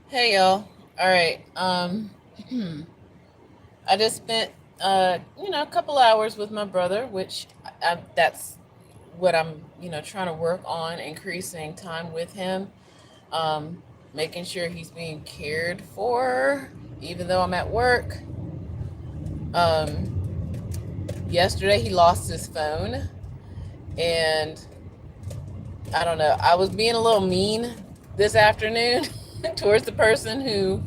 Hey y'all. All right. I just spent a couple hours with my brother, which that's what I'm, trying to work on, increasing time with him, making sure he's being cared for even though I'm at work. Um Yesterday he lost his phone, and I don't know. I was being a little mean this afternoon towards the person who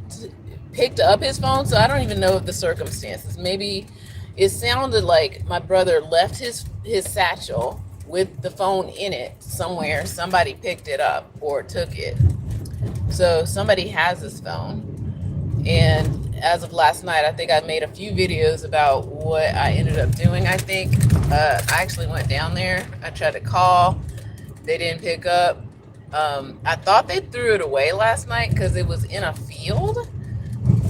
t- picked up his phone. So I don't even know the circumstances. Maybe it sounded like my brother left his satchel with the phone in it somewhere. Somebody picked it up or took it. So somebody has his phone. And as of last night, I think I made a few videos about what I ended up doing. I think I actually went down there. I tried to call, they didn't pick up. I thought they threw it away last night because it was in a field,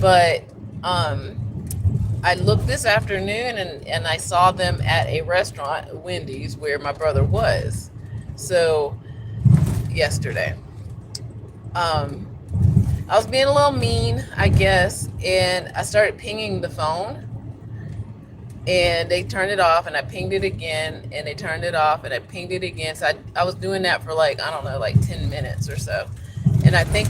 but I looked this afternoon, and I saw them at a restaurant, Wendy's, where my brother was. So yesterday, um, I was being a little mean, I guess, and I started pinging the phone, and they turned it off, and I pinged it again, and they turned it off, and I pinged it again. So I was doing that for like, I don't know, like 10 minutes or so. And I think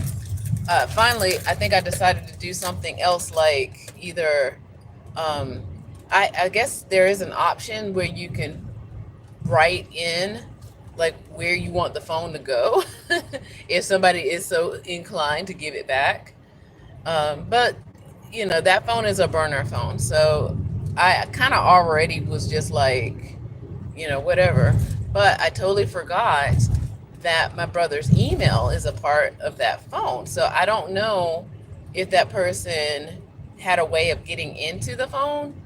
finally, I think I decided to do something else, like either, um, I guess there is an option where you can write in like where you want the phone to go if somebody is so inclined to give it back. But that phone is a burner phone, so I kind of already was just like, whatever. But I totally forgot that my brother's email is a part of that phone. So I don't know if that person had a way of getting into the phone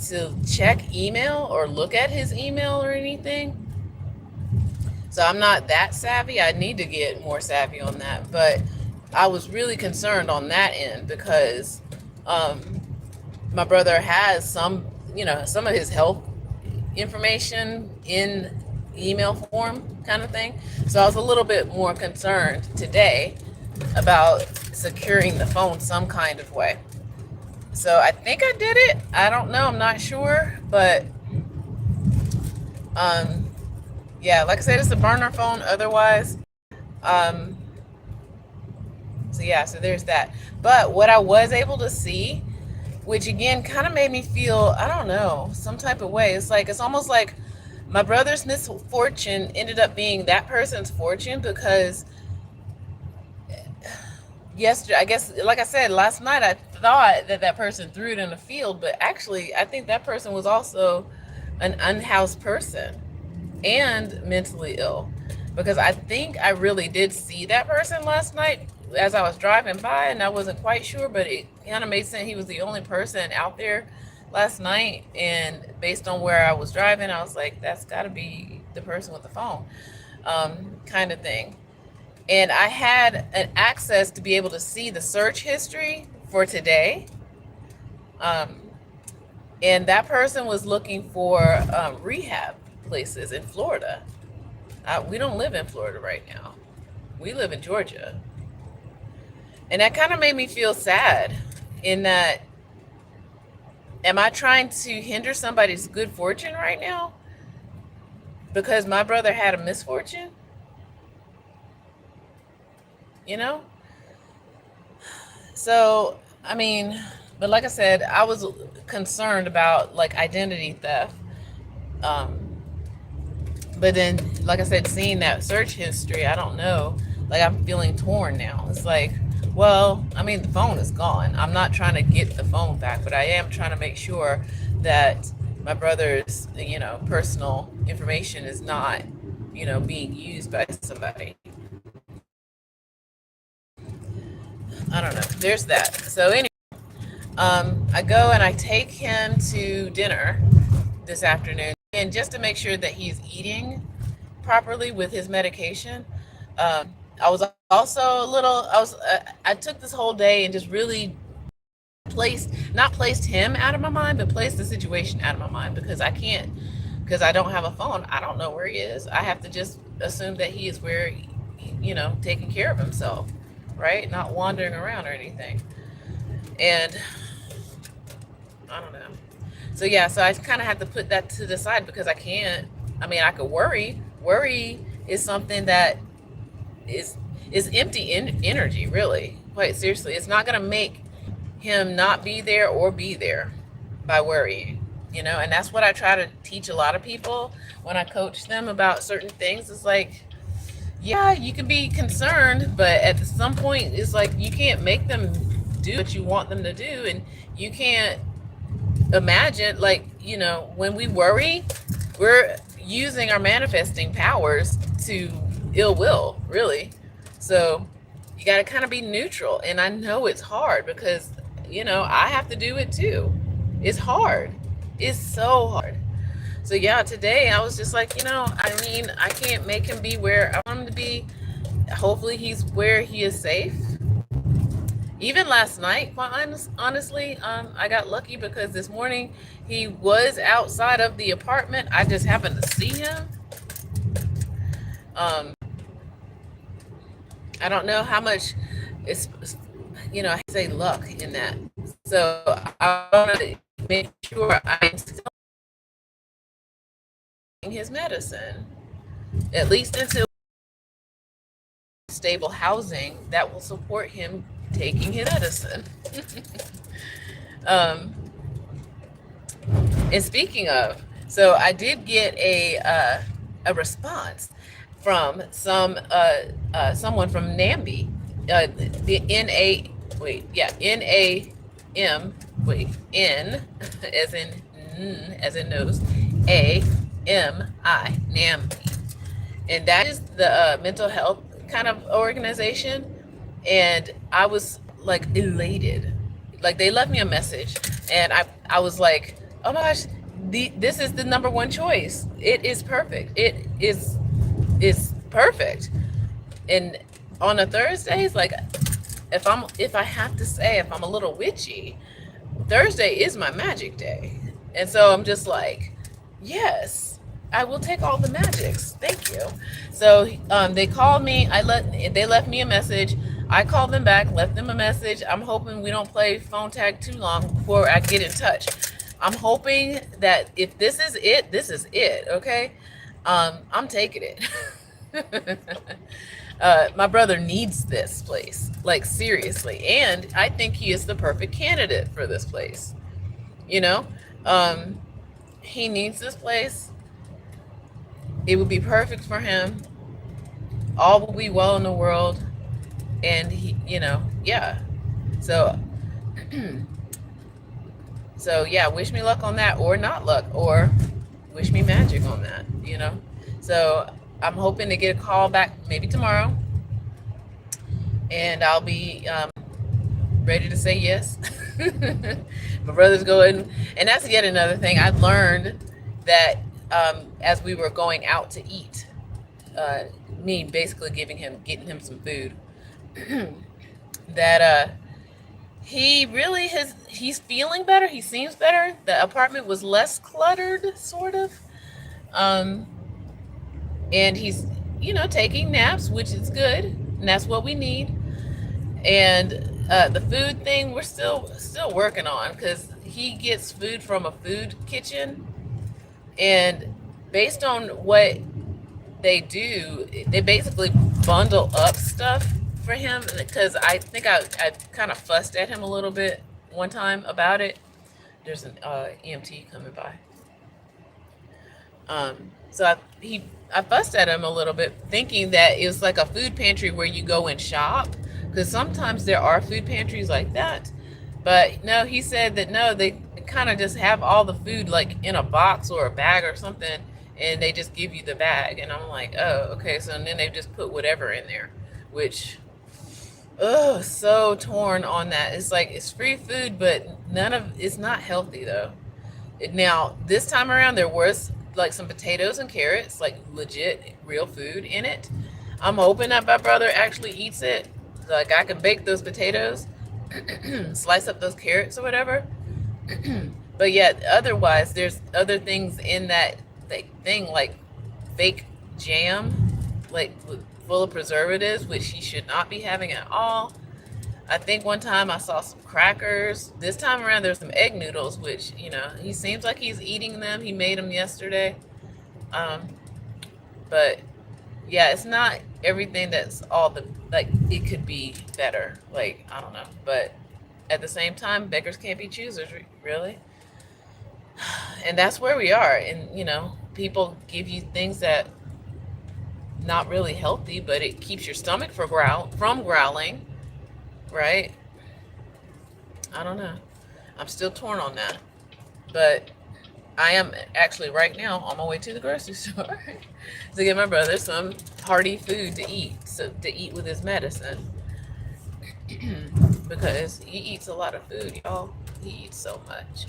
to check email or look at his email or anything. So I'm not that savvy. I need to get more savvy on that. But I was really concerned on that end because um, my brother has some of his health information in email form kind of thing. So I was a little bit more concerned today about securing the phone some kind of way. So I think I did it. I don't know. I'm not sure. But um, yeah, like I said, it's a burner phone otherwise. Um, so yeah, so there's that. But what I was able to see, which again kind of made me feel, I don't know, some type of way. It's almost like my brother's misfortune ended up being that person's fortune, because yesterday, I guess, like I said, last night I thought that that person threw it in the field, but actually I think that person was also an unhoused person and mentally ill, because I think I really did see that person last night as I was driving by, and I wasn't quite sure, but it kind of made sense. He was the only person out there last night, and based on where I was driving, I was like, that's got to be the person with the phone, kind of thing. And I had an access to be able to see the search history for today. Um, and that person was looking for rehab places in Florida. We don't live in Florida right now. We live in Georgia. And that kind of made me feel sad, in that, am I trying to hinder somebody's good fortune right now because my brother had a misfortune? You know? So, I mean, but like I said, I was concerned about like identity theft. Um, but then, like I said, seeing that search history, I don't know. Like, I'm feeling torn now. It's like, well, I mean, the phone is gone. I'm not trying to get the phone back, but I am trying to make sure that my brother's, personal information is not, being used by somebody. I don't know. There's that. So anyway, I go and I take him to dinner this afternoon, and just to make sure that he's eating properly with his medication. I was also a little. I took this whole day and just really not placed him out of my mind, but placed the situation out of my mind, because I can't, because I don't have a phone. I don't know where he is. I have to just assume that he is where, taking care of himself. right? Not wandering around or anything. And I don't know. So yeah, so I kind of have to put that to the side because I can't. I mean, I could worry. Worry is something that is is empty energy, really. Quite seriously, it's not going to make him not be there or be there by worrying. And that's what I try to teach a lot of people when I coach them about certain things. It's like, yeah, you can be concerned, but at some point, it's like you can't make them do what you want them to do, and you can't imagine, like, when we worry, we're using our manifesting powers to ill will, really. So you got to kind of be neutral. And I know it's hard because, I have to do it too. It's hard. It's so hard. So yeah, today I was just like, I mean, I can't make him be where I want him to be. Hopefully he's where he is safe. Even last night, honestly, I got lucky because this morning he was outside of the apartment. I just happened to see him. I don't know how much it's, I say luck in that. So I want to make sure I'm still taking his medicine, at least until stable housing that will support him taking his medicine. And speaking of, so I did get a response from someone from NAMBY, the N-A, wait, yeah, N-A-M, wait, N as in nose, A-M-I, NAMBY. And that is the mental health kind of organization. And I was like elated. Like they left me a message, and I was like, oh my gosh, this is the number one choice. It is perfect. It is perfect. And on a Thursdays, like if I have to say, if I'm a little witchy, Thursday is my magic day. And so I'm just like, yes, I will take all the magics. Thank you. So they called me. They left me a message. I called them back, left them a message. I'm hoping we don't play phone tag too long before I get in touch. I'm hoping that if this is it, this is it. Okay, I'm taking it. My brother needs this place, like seriously, and I think he is the perfect candidate for this place. You know, he needs this place. It would be perfect for him. All will be well in the world. And he, yeah. So, so yeah, wish me luck on that, or not luck, or wish me magic on that, So I'm hoping to get a call back maybe tomorrow, and I'll be ready to say yes. My brother's going, and that's yet another thing I've learned, that as we were going out to eat, me basically getting him some food, that he's feeling better. He seems better. The apartment was less cluttered, sort of. And he's, taking naps, which is good. And that's what we need. And the food thing, we're still working on, because he gets food from a food kitchen. And based on what they do, they basically bundle up stuff for him, because I think I kind of fussed at him a little bit one time about it. There's an EMT coming by. So I fussed at him a little bit, thinking that it was like a food pantry where you go and shop, because sometimes there are food pantries like that. But no, he said that no, they kind of just have all the food like in a box or a bag or something, and they just give you the bag. And I'm like, oh, okay. So then they just put whatever in there, which, so torn on that. It's like, it's free food, but it's not healthy though. Now, this time around, there was like some potatoes and carrots, like legit real food in it. I'm hoping that my brother actually eats it. Like I can bake those potatoes, slice up those carrots or whatever. But yet, otherwise, there's other things in that thing, like fake jam, like full of preservatives, which he should not be having at all. I think one time I saw some crackers. This time around, there's some egg noodles, which, he seems like he's eating them. He made them yesterday. Um, but yeah, it's not everything that's all the, like, it could be better. Like, I don't know. But at the same time, beggars can't be choosers, really. And that's where we are. And, people give you things that not really healthy, but it keeps your stomach from growling, right? I don't know. I'm still torn on that. But I am actually right now on my way to the grocery store to get my brother some hearty food to eat, so to eat with his medicine, because he eats a lot of food, y'all. He eats so much,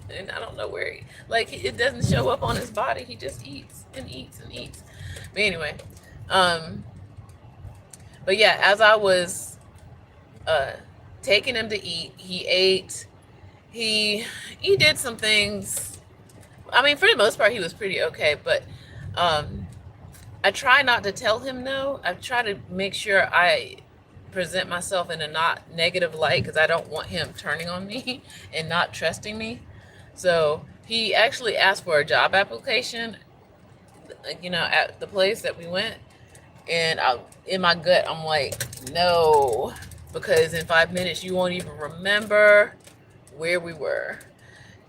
and I don't know where like, it doesn't show up on his body. He just eats and eats and eats. But anyway, um, but yeah, as I was uh taking him to eat, he ate. He did some things. I mean, for the most part, he was pretty okay. But um, I try not to tell him no. I try to make sure I present myself in a not negative light, because I don't want him turning on me and not trusting me. So he actually asked for a job application, at the place that we went. And in my gut, I'm like, no, because in 5 minutes, you won't even remember where we were.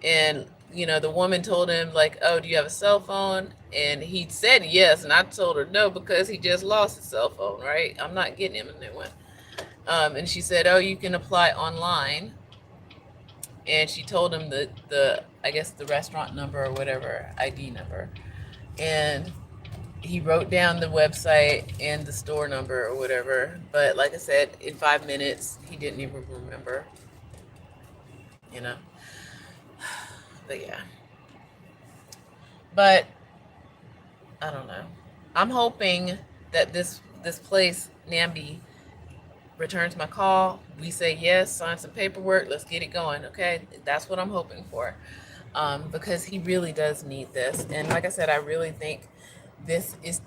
And the woman told him, like, oh, do you have a cell phone? And he said yes, and I told her no, because he just lost his cell phone, right? I'm not getting him a new one. And she said, oh, you can apply online. And she told him the I guess the restaurant number or whatever, ID number. And he wrote down the website and the store number or whatever. But like I said, in 5 minutes, he didn't even remember, you know. But yeah. But I don't know. I'm hoping that this place, Nambi, returns my call. We say yes, sign some paperwork, let's get it going, okay? That's what I'm hoping for. Because he really does need this. And like I said, I really think this is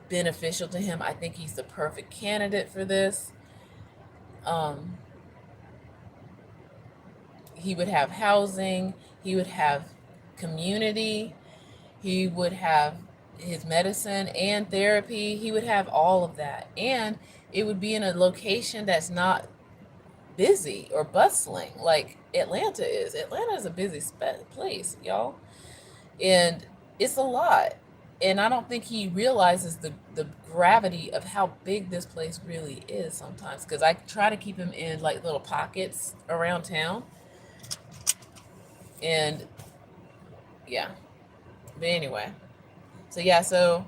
beneficial to him. I think he's the perfect candidate for this. Um, he would have housing, he would have community, he would have his medicine and therapy. He would have all of that. And it would be in a location that's not busy or bustling like Atlanta is. Atlanta is a busy place, y'all. And it's a lot. And I don't think he realizes the gravity of how big this place really is sometimes. Because I try to keep him in like little pockets around town. And yeah. But anyway. So yeah, so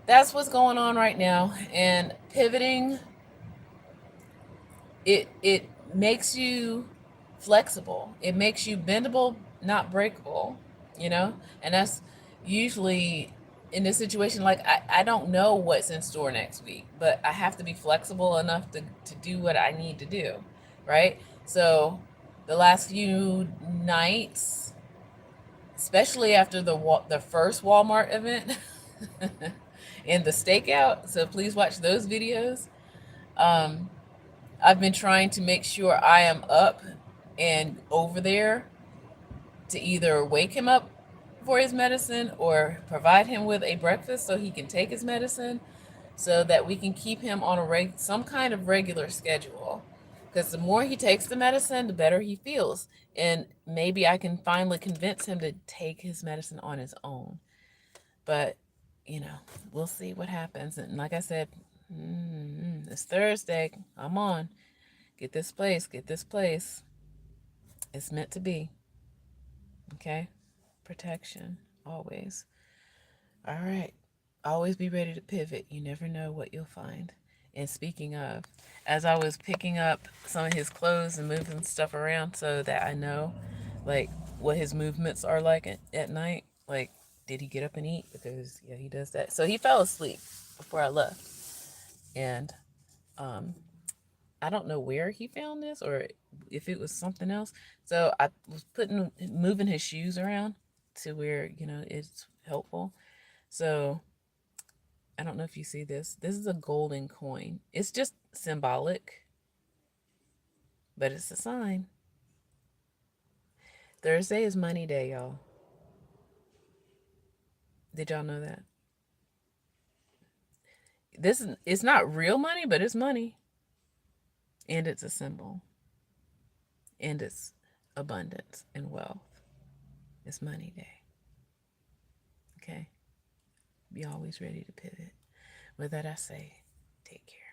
that's what's going on right now. And pivoting, it makes you flexible. It makes you bendable, not breakable, And that's usually in this situation, like, I don't know what's in store next week, but I have to be flexible enough to do what I need to do, right? So the last few nights, especially after the first Walmart event and the stakeout, so please watch those videos. Um, I've been trying to make sure I am up and over there to either wake him up for his medicine or provide him with a breakfast so he can take his medicine, so that we can keep him on some kind of regular schedule. Because the more he takes the medicine, the better he feels. And maybe I can finally convince him to take his medicine on his own. But, we'll see what happens. And like I said, it's Thursday. I'm on. Get this place. It's meant to be. Okay? Protection. Always. All right. Always be ready to pivot. You never know what you'll find. And speaking of, as I was picking up some of his clothes and moving stuff around so that I know, like, what his movements are like at night, like, did he get up and eat? Because, yeah, he does that. So he fell asleep before I left. And I don't know where he found this or if it was something else. So I was moving his shoes around to where, it's helpful. So I don't know if you see this. This is a golden coin. It's just symbolic, but it's a sign. Thursday is money day, y'all. Did y'all know that? It's not real money, but it's money. And it's a symbol. And it's abundance and wealth. It's money day. Okay? Be always ready to pivot. With that, I say, take care.